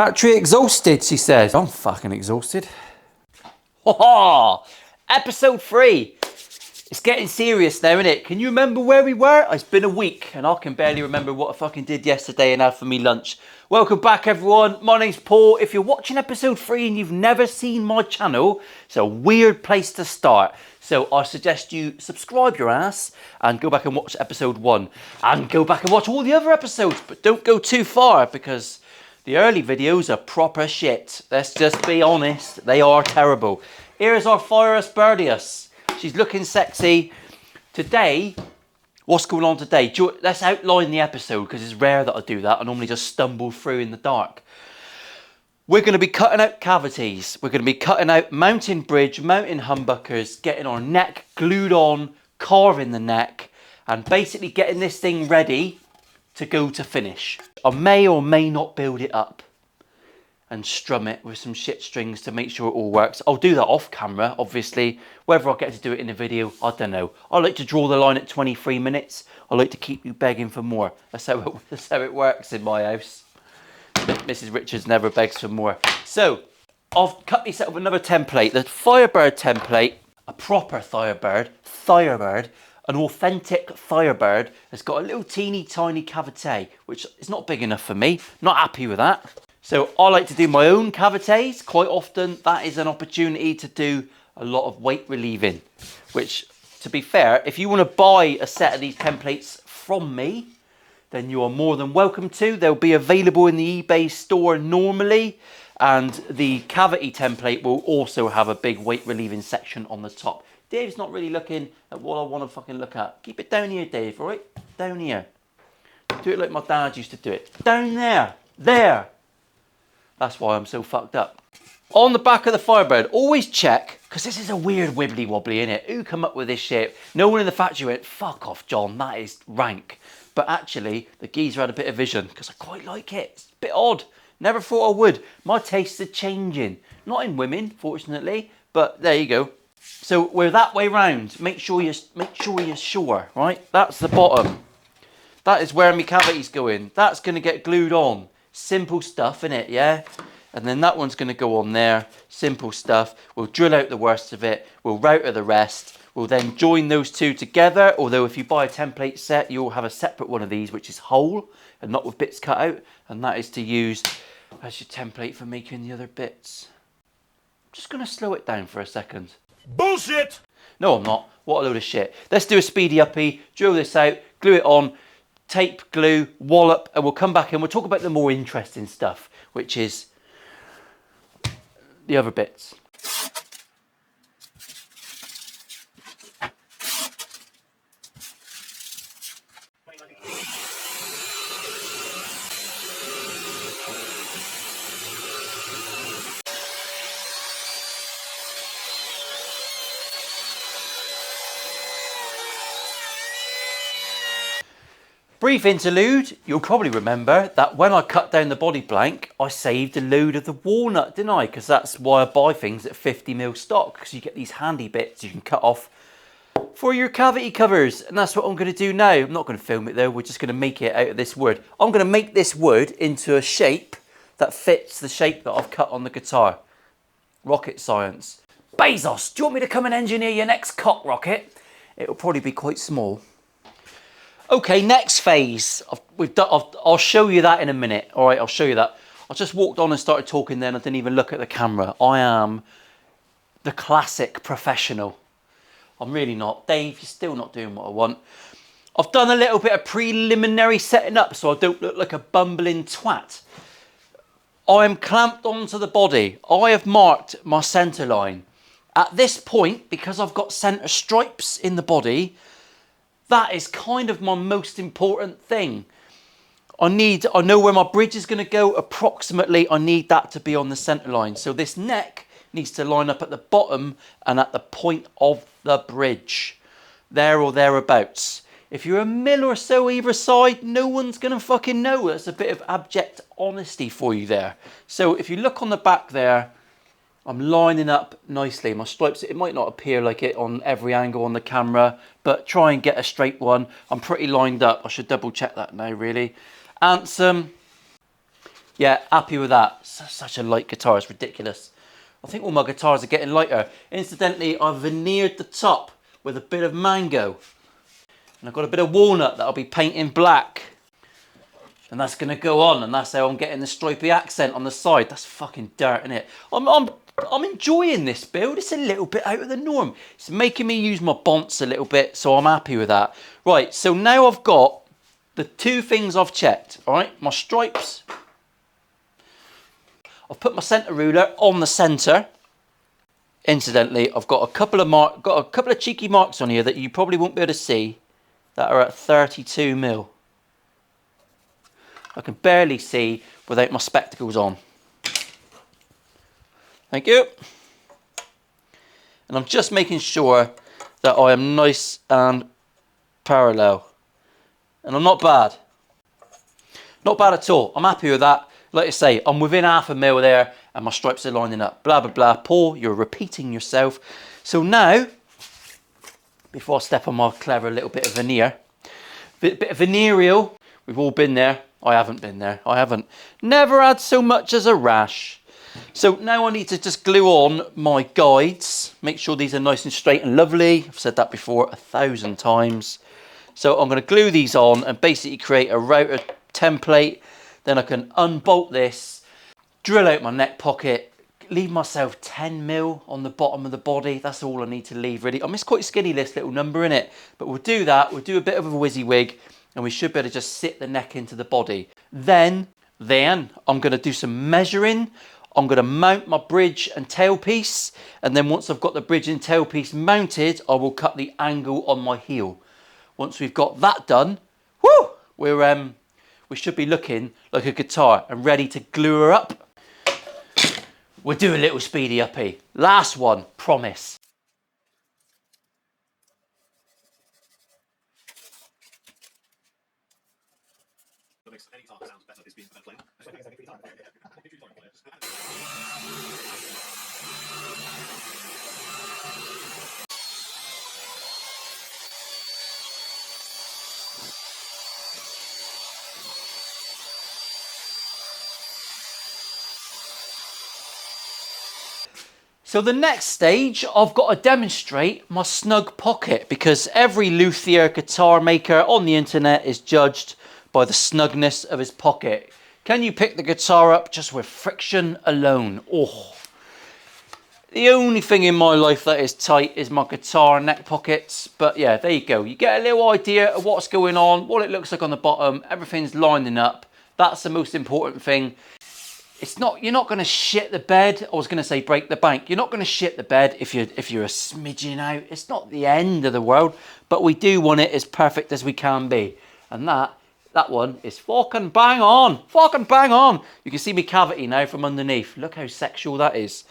Battery exhausted, she says. I'm fucking exhausted. Ha ha! Episode 3. It's getting serious now, isn't it? Can you remember where we were? It's been a week and I can barely remember what I fucking did yesterday and had for me lunch. Welcome back, everyone. My name's Paul. If you're watching episode 3 and you've never seen my channel, it's a weird place to start. So I suggest you subscribe your ass and go back and watch episode 1 and go back and watch all the other episodes, but don't go too far because the early videos are proper shit. Let's just be honest, they are terrible. Here's our Fires Birdius. She's looking sexy. Today, what's going on today? Let's outline the episode because it's rare that I do that. I normally just stumble through in the dark. We're going to be cutting out cavities. We're going to be cutting out mountain bridge, mountain humbuckers, getting our neck glued on, carving the neck, and basically getting this thing ready to go to finish. I may or may not build it up and strum it with some shit strings to make sure it all works. I'll do that off camera, obviously. Whether I get to do it in a video, I don't know. I like to draw the line at 23 minutes. I like to keep you begging for more. That's how it works in my house. Mrs. Richards never begs for more. So, I've cut myself another template. The Firebird template, a proper Firebird, an authentic Firebird, has got a little teeny tiny cavite, which is not big enough for me. Not happy with that. So I like to do my own cavities. Quite often that is an opportunity to do a lot of weight relieving, which, to be fair, if you want to buy a set of these templates from me, then you are more than welcome to. They'll be available in the eBay store normally, and the cavity template will also have a big weight relieving section on the top. Dave's not really looking at what I want to fucking look at. Keep it down here, Dave, all right? Down here. Do it like my dad used to do it. Down there. There. That's why I'm so fucked up. On the back of the Firebird, always check, because this is a weird wibbly wobbly, innit? Who come up with this shit? No one in the factory went, fuck off, John, that is rank. But actually, the geezer had a bit of vision, because I quite like it. It's a bit odd. Never thought I would. My tastes are changing. Not in women, fortunately, but there you go. So we're that way round. Make sure you're sure, right? That's the bottom. That is where my cavity's going. That's going to get glued on. Simple stuff, innit, yeah? And then that one's going to go on there. Simple stuff. We'll drill out the worst of it. We'll router the rest. We'll then join those two together. Although if you buy a template set, you'll have a separate one of these, which is whole and not with bits cut out. And that is to use as your template for making the other bits. I'm just going to slow it down for a second. Bullshit! No, I'm not. What a load of shit. Let's do a speedy uppy, drill this out, glue it on, tape, glue, wallop, and we'll come back and we'll talk about the more interesting stuff, which is the other bits. Brief interlude, you'll probably remember that when I cut down the body blank, I saved a load of the walnut, didn't I? Because that's why I buy things at 50mm stock, because you get these handy bits you can cut off for your cavity covers. And that's what I'm going to do now. I'm not going to film it though, we're just going to make it out of this wood. I'm going to make this wood into a shape that fits the shape that I've cut on the guitar. Rocket science. Bezos, do you want me to come and engineer your next cock rocket? It'll probably be quite small. Okay, next phase. I'll show you that in a minute. All right, I'll show you that. I just walked on and started talking then. I didn't even look at the camera. I am the classic professional. I'm really not. Dave, you're still not doing what I want. I've done a little bit of preliminary setting up so I don't look like a bumbling twat. I am clamped onto the body. I have marked my centre line. At this point, because I've got centre stripes in the body, that is kind of my most important thing. I know where my bridge is going to go approximately. I need that to be on the centre line. So this neck needs to line up at the bottom and at the point of the bridge. There or thereabouts. If you're a mil or so either side, no one's going to fucking know. That's a bit of abject honesty for you there. So if you look on the back there, I'm lining up nicely. My stripes, it might not appear like it on every angle on the camera, but try and get a straight one. I'm pretty lined up. I should double check that now, really. Ansem. Yeah, happy with that. Such a light guitar, it's ridiculous. I think all my guitars are getting lighter. Incidentally, I've veneered the top with a bit of mango. And I've got a bit of walnut that I'll be painting black. And that's going to go on, and that's how I'm getting the stripy accent on the side. That's fucking dirt, isn't it? I'm enjoying this build. It's a little bit out of the norm. It's making me use my bonds a little bit, so I'm happy with that. Right, so now I've got the two things I've checked, all right? My stripes. I've put my centre ruler on the centre. Incidentally, I've got a couple of cheeky marks on here that you probably won't be able to see that are at 32mm. I can barely see without my spectacles on. Thank you. And I'm just making sure that I am nice and parallel. And I'm not bad. Not bad at all. I'm happy with that. Like I say, I'm within 1/2 mil there and my stripes are lining up. Blah, blah, blah. Paul, you're repeating yourself. So now, before I step on my clever little bit of veneer, bit of venereal. We've all been there. I haven't been there. I haven't. Never had so much as a rash. So now I need to just glue on my guides. Make sure these are nice and straight and lovely. I've said that before 1,000 times. So I'm going to glue these on and basically create a router template. Then I can unbolt this, drill out my neck pocket, leave myself 10mm on the bottom of the body. That's all I need to leave really. I mean, it's quite skinny, this little number in it. But we'll do that. We'll do a bit of a WYSIWYG. And we should be able to just sit the neck into the body. Then I'm going to do some measuring. I'm going to mount my bridge and tailpiece. And then once I've got the bridge and tailpiece mounted, I will cut the angle on my heel. Once we've got that done, whoo, we should be looking like a guitar and ready to glue her up. We'll do a little speedy uppy. Last one, promise. Any time sounds better is being played. So the next stage, I've got to demonstrate my snug pocket because every luthier guitar maker on the internet is judged by the snugness of his pocket. Can you pick the guitar up just with friction alone? Oh, the only thing in my life that is tight is my guitar neck pockets. But yeah, there you go. You get a little idea of what's going on, what it looks like on the bottom. Everything's lining up. That's the most important thing. It's not, you're not going to shit the bed. I was going to say break the bank. You're not going to shit the bed if you're a smidgen out. It's not the end of the world, but we do want it as perfect as we can be. And that one is fucking bang on. Fucking bang on. You can see me cavity now from underneath. Look how sexual that is.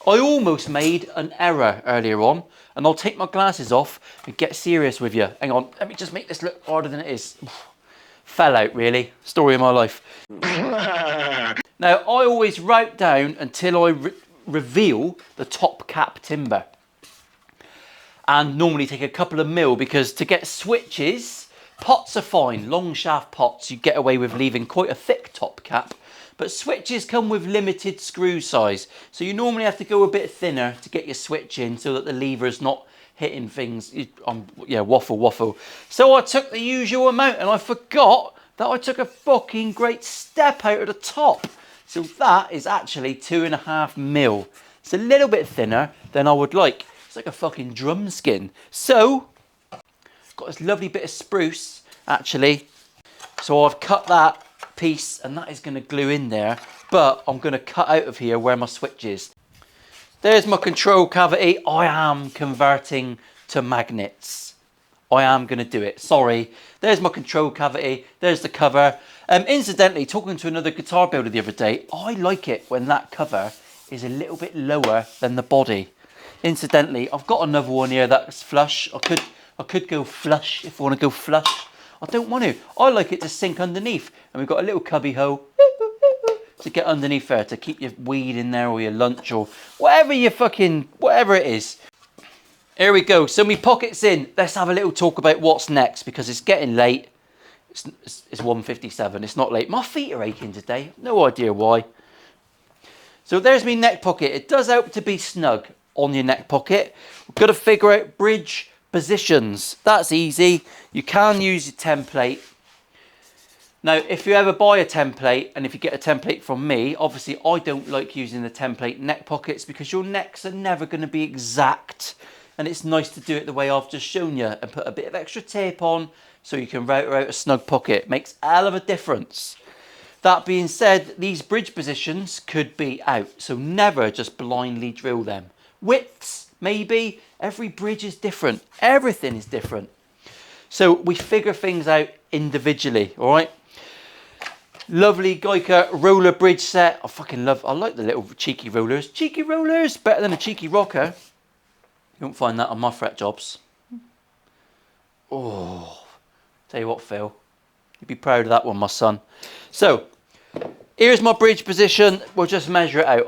I almost made an error earlier on, and I'll take my glasses off and get serious with you. Hang on, let me just make this look harder than it is. Fell out, really. Story of my life. Now, I always route down until I reveal the top cap timber. And normally take a couple of mil because to get switches, pots are fine. Long shaft pots, you get away with leaving quite a thick top cap. But switches come with limited screw size. So you normally have to go a bit thinner to get your switch in so that the lever's not hitting things. Yeah, waffle. So I took the usual amount and I forgot that I took a fucking great step out of the top. So that is actually 2.5 mil. It's a little bit thinner than I would like. It's like a fucking drum skin. So, got this lovely bit of spruce, actually. So I've cut that piece and that is going to glue in there. But I'm going to cut out of here where my switch is. There's my control cavity. I am converting to magnets. I am going to do it. Sorry. There's my control cavity. There's the cover. Incidentally, talking to another guitar builder the other day, I like it when that cover is a little bit lower than the body. Incidentally, I've got another one here that's flush. I could go flush if I want to go flush. I don't want to. I like it to sink underneath. And we've got a little cubby hole to get underneath there to keep your weed in there or your lunch or whatever it is. Here we go. So my pocket's in. Let's have a little talk about what's next because it's getting late. It's 1:57. It's not late. My feet are aching today. No idea why. So there's my neck pocket. It does help to be snug on your neck pocket. We've got to figure out bridge positions. That's easy. You can use your template. Now, if you ever buy a template, and if you get a template from me, obviously I don't like using the template neck pockets because your necks are never going to be exact. And it's nice to do it the way I've just shown you and put a bit of extra tape on so you can router out a snug pocket. Makes a hell of a difference. That being said, these bridge positions could be out, so never just blindly drill them. Widths, maybe. Every bridge is different. Everything is different. So we figure things out individually, all right? Lovely Geica roller bridge set. I like the little cheeky rollers. Cheeky rollers, better than a cheeky rocker. You won't find that on my fret jobs. Oh, tell you what, Phil, you'd be proud of that one, my son. So, here's my bridge position. We'll just measure it out.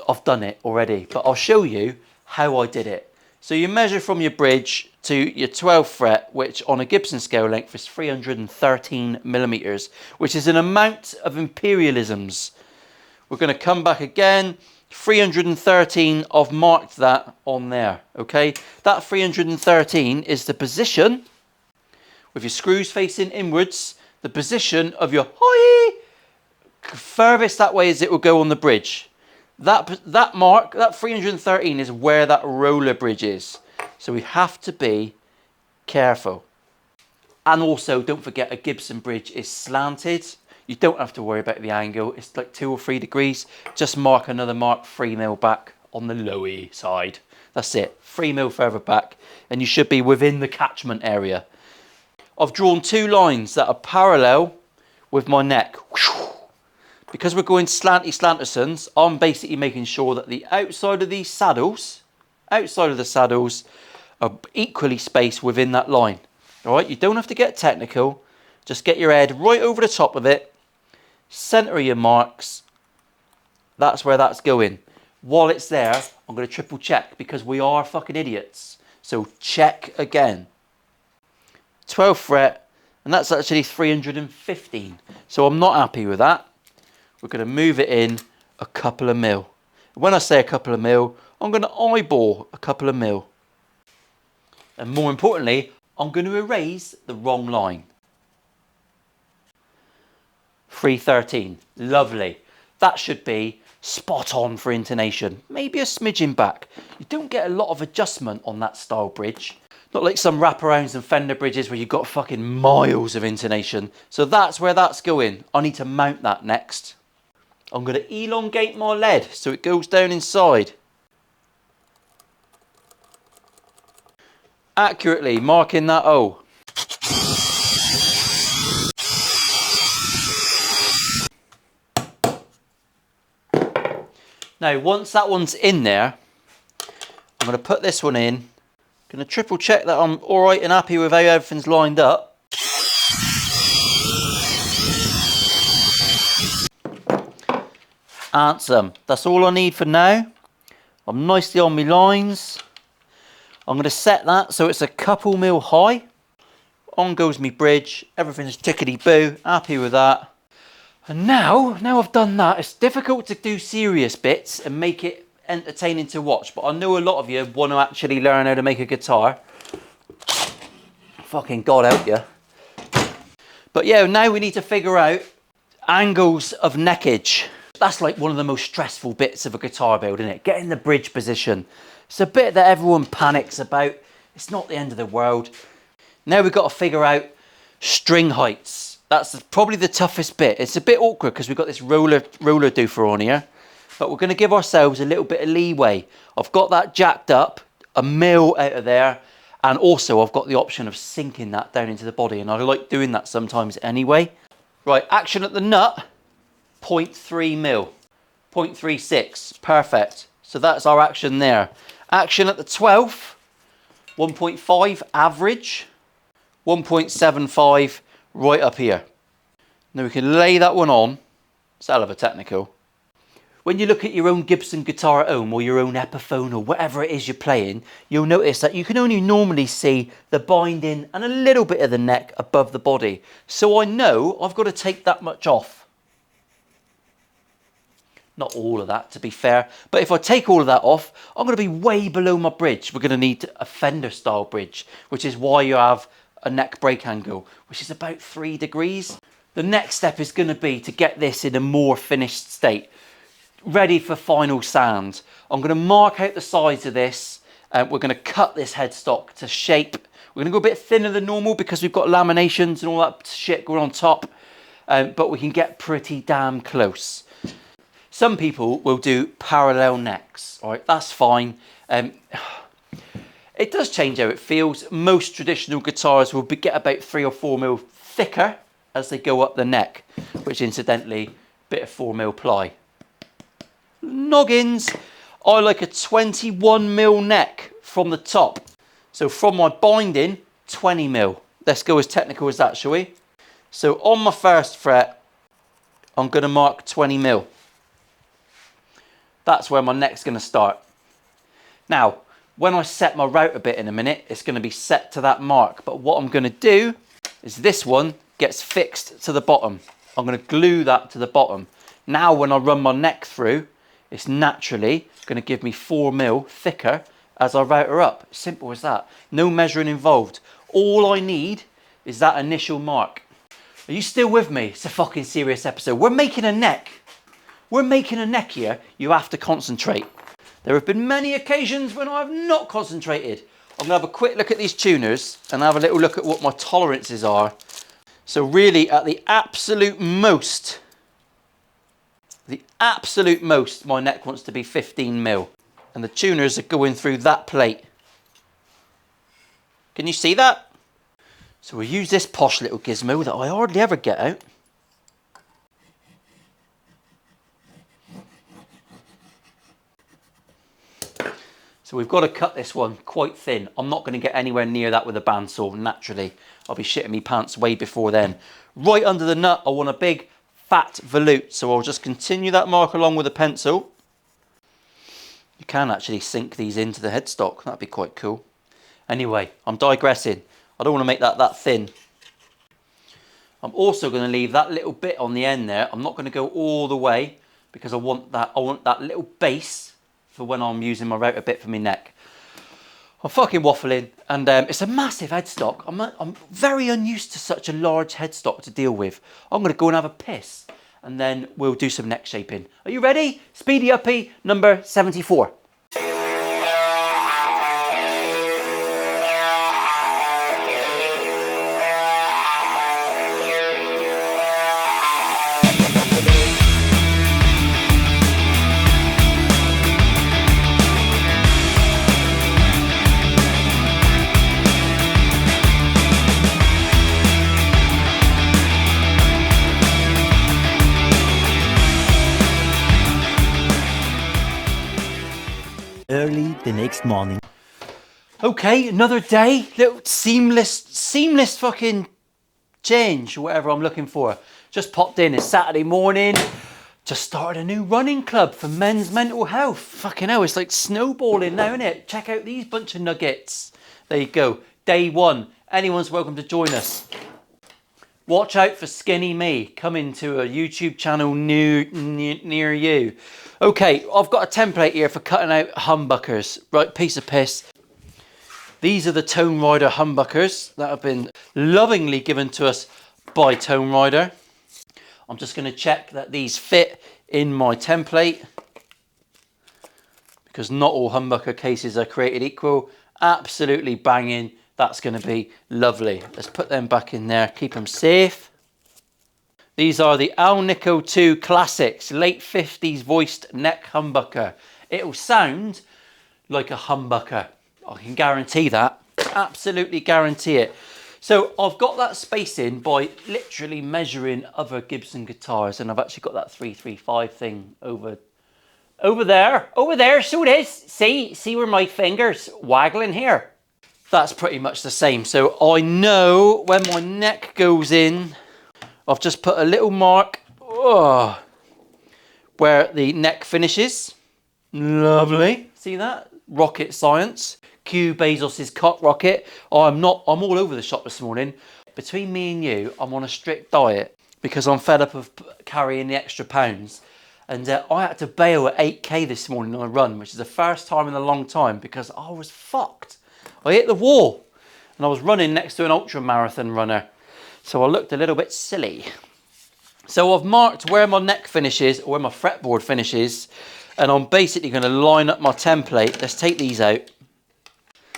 I've done it already, but I'll show you how I did it. So you measure from your bridge to your 12th fret, which on a Gibson scale length is 313 millimeters, which is an amount of imperialisms. We're going to come back again. 313, I've marked that on there, okay? That 313 is the position, with your screws facing inwards, the position of your hoi, furthest that way as it will go on the bridge. That mark, that 313 is where that roller bridge is. So we have to be careful. And also, don't forget, a Gibson bridge is slanted. You don't have to worry about the angle. It's like 2 or 3 degrees. Just mark another mark 3 mil back on the lowy side. That's it. 3 mil further back. And you should be within the catchment area. I've drawn 2 lines that are parallel with my neck. Because we're going slanty slantersons, I'm basically making sure that the outside of these saddles, are equally spaced within that line. All right, you don't have to get technical. Just get your head right over the top of it. Center your marks. That's where that's going. While it's there, I'm going to triple check because we are fucking idiots. So check again. 12th fret, and that's actually 315. So I'm not happy with that. We're going to move it in a couple of mil. When I say a couple of mil, I'm going to eyeball a couple of mil. And more importantly, I'm going to erase the wrong line. 313. Lovely. That should be spot on for intonation. Maybe a smidgen back. You don't get a lot of adjustment on that style bridge. Not like some wraparounds and Fender bridges where you've got fucking miles of intonation. So that's where that's going. I need to mount that next. I'm going to elongate my lead so it goes down inside. Accurately marking that O. Now once that one's in there, I'm going to put this one in. I'm going to triple check that I'm alright and happy with how everything's lined up. Handsome. That's all I need for now. I'm nicely on my lines. I'm going to set that so it's a couple mil high. On goes my bridge. Everything's tickety-boo. Happy with that. And now I've done that, it's difficult to do serious bits and make it entertaining to watch. But I know a lot of you want to actually learn how to make a guitar. Fucking God help you. But yeah, now we need to figure out angles of neckage. That's like one of the most stressful bits of a guitar build, isn't it? Getting the bridge position. It's a bit that everyone panics about. It's not the end of the world. Now we've got to figure out string heights. That's probably the toughest bit. It's a bit awkward because we've got this roller doofer on here. But we're going to give ourselves a little bit of leeway. I've got that jacked up, a mil out of there. And also I've got the option of sinking that down into the body. And I like doing that sometimes anyway. Right, action at the nut. 0.3 mil, 0.36, perfect. So that's our action there. Action at the 12th, 1.5 average, 1.75 right up here. Now we can lay that one on. It's a hell of a technical. When you look at your own Gibson guitar at home or your own Epiphone or whatever it is you're playing, you'll notice that you can only normally see the binding and a little bit of the neck above the body. So I know I've got to take that much off. Not all of that, to be fair, but if I take all of that off, I'm going to be way below my bridge. We're going to need a Fender style bridge, which is why you have a neck break angle, which is about 3 degrees. The next step is going to be to get this in a more finished state, ready for final sand. I'm going to mark out the sides of this. We're going to cut this headstock to shape. We're going to go a bit thinner than normal because we've got laminations and all that shit going on top, but we can get pretty damn close. Some people will do parallel necks, all right, that's fine. It does change how it feels. Most traditional guitars will get about 3 or 4 mil thicker as they go up the neck, which incidentally, bit of 4 mil ply. Noggins, I like a 21 mil neck from the top. So from my binding, 20 mil. Let's go as technical as that, shall we? So on my first fret, I'm going to mark 20 mil. That's where my neck's going to start. Now, when I set my route a bit in a minute, it's going to be set to that mark. But what I'm going to do is this one gets fixed to the bottom. I'm going to glue that to the bottom. Now when I run my neck through, it's naturally going to give me 4 mil thicker as I route her up. Simple as that. No measuring involved. All I need is that initial mark. Are you still with me? It's a fucking serious episode. We're making a neck. We're making a neck here. You have to concentrate. There have been many occasions when I have not concentrated. I'm going to have a quick look at these tuners and have a little look at what my tolerances are. So really at the absolute most, my neck wants to be 15 mil. And the tuners are going through that plate. Can you see that? So we'll use this posh little gizmo that I hardly ever get out. So we've got to cut this one quite thin. I'm not going to get anywhere near that with a bandsaw, naturally. I'll be shitting me pants way before then. Right under the nut, I want a big fat volute. So I'll just continue that mark along with a pencil. You can actually sink these into the headstock. That'd be quite cool. Anyway, I'm digressing. I don't want to make that thin. I'm also going to leave that little bit on the end there. I'm not going to go all the way because I want that little base for when I'm using my router bit for my neck. I'm fucking waffling, and it's a massive headstock. I'm very unused to such a large headstock to deal with. I'm going to go and have a piss, and then we'll do some neck shaping. Are you ready? Speedy Uppy number 74. Early the next morning. Okay, another day. Little seamless fucking change, whatever I'm looking for. Just popped in. It's Saturday morning. Just started a new running club for men's mental health. Fucking hell, it's like snowballing now, isn't it? Check out these bunch of nuggets. There you go. Day one. Anyone's welcome to join us. Watch out for Skinny Me coming to a YouTube channel near you. Okay, I've got a template here for cutting out humbuckers. Right, piece of piss. These are the Tone Rider humbuckers that have been lovingly given to us by Tone Rider. I'm just going to check that these fit in my template, because not all humbucker cases are created equal. Absolutely banging. That's going to be lovely. Let's put them back in there, keep them safe. These are the Alnico 2 Classics, late 50s voiced neck humbucker. It'll sound like a humbucker. I can guarantee that. Absolutely guarantee it. So I've got that spacing by literally measuring other Gibson guitars, and I've actually got that 335 thing over there. So it is. See where my finger's waggling here? That's pretty much the same. So I know when my neck goes in, I've just put a little mark where the neck finishes. Lovely. See that? Rocket science. Q Bezos's cock rocket. I'm all over the shop this morning. Between me and you, I'm on a strict diet because I'm fed up of carrying the extra pounds. And I had to bail at 8k this morning on a run, which is the first time in a long time because I was fucked. I hit the wall and I was running next to an ultra marathon runner. So I looked a little bit silly. So I've marked where my neck finishes, or where my fretboard finishes, and I'm basically going to line up my template. Let's take these out.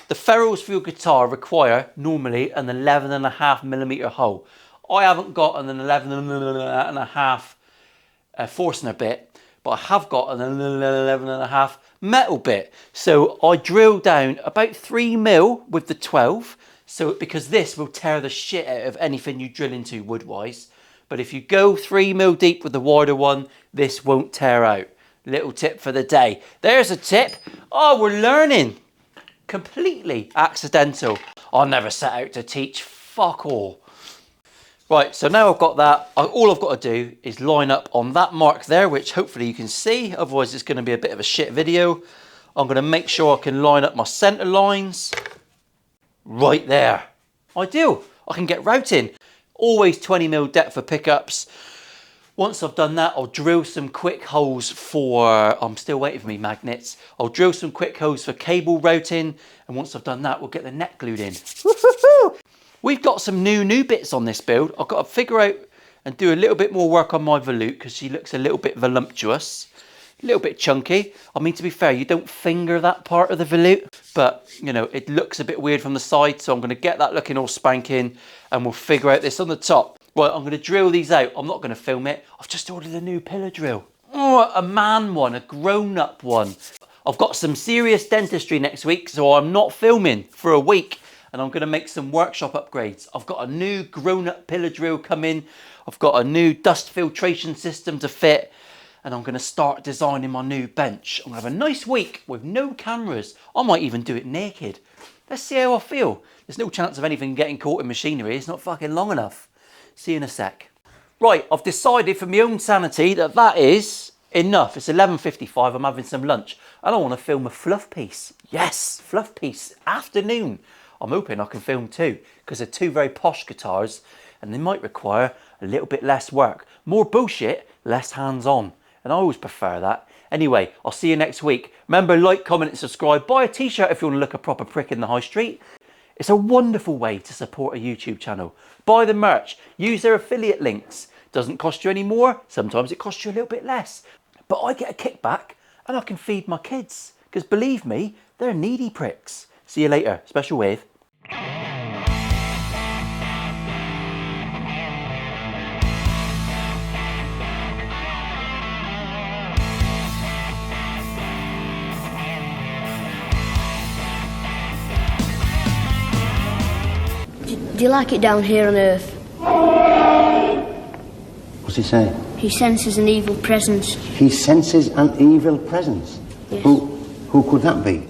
The ferrules for your guitar require normally an 11.5mm hole. I haven't got an 11.5 Forstner bit, but I have got an 11.5 metal bit. So I drill down about 3mm with the 12, because this will tear the shit out of anything you drill into wood-wise. But if you go 3mm deep with the wider one, this won't tear out. Little tip for the day. There's a tip. Oh, we're learning. Completely accidental. I never set out to teach. Fuck all. Right, so now I've got that. All I've got to do is line up on that mark there, which hopefully you can see. Otherwise, it's going to be a bit of a shit video. I'm going to make sure I can line up my centre lines. Right there. Ideal. I can get routing. Always 20mm depth for pickups. Once I've done that, I'll drill some quick holes for, I'm still waiting for me magnets. I'll drill some quick holes for cable routing. And once I've done that, we'll get the neck glued in. We've got some new bits on this build. I've got to figure out and do a little bit more work on my volute because she looks a little bit voluptuous. A little bit chunky. I mean, to be fair, you don't finger that part of the volute, but you know, it looks a bit weird from the side. So I'm going to get that looking all spanking and we'll figure out this on the top. Right, I'm going to drill these out. I'm not going to film it. I've just ordered a new pillar drill. Oh, a man one, a grown-up one. I've got some serious dentistry next week, so I'm not filming for a week. And I'm going to make some workshop upgrades. I've got a new grown-up pillar drill coming. I've got a new dust filtration system to fit. And I'm going to start designing my new bench. I'm going to have a nice week with no cameras. I might even do it naked. Let's see how I feel. There's no chance of anything getting caught in machinery. It's not fucking long enough. See you in a sec. Right, I've decided for my own sanity that is enough. It's 11:55, I'm having some lunch. And I want to film a fluff piece. Yes, fluff piece, afternoon. I'm hoping I can film two, because they're two very posh guitars, and they might require a little bit less work. More bullshit, less hands-on. And I always prefer that. Anyway, I'll see you next week. Remember, like, comment and subscribe. Buy a t-shirt if you want to look a proper prick in the high street. It's a wonderful way to support a YouTube channel. Buy the merch. Use their affiliate links. Doesn't cost you any more. Sometimes it costs you a little bit less. But I get a kickback and I can feed my kids. Because believe me, they're needy pricks. See you later. Special wave. Do you like it down here on Earth? What's he saying? He senses an evil presence. He senses an evil presence? Yes. Who could that be?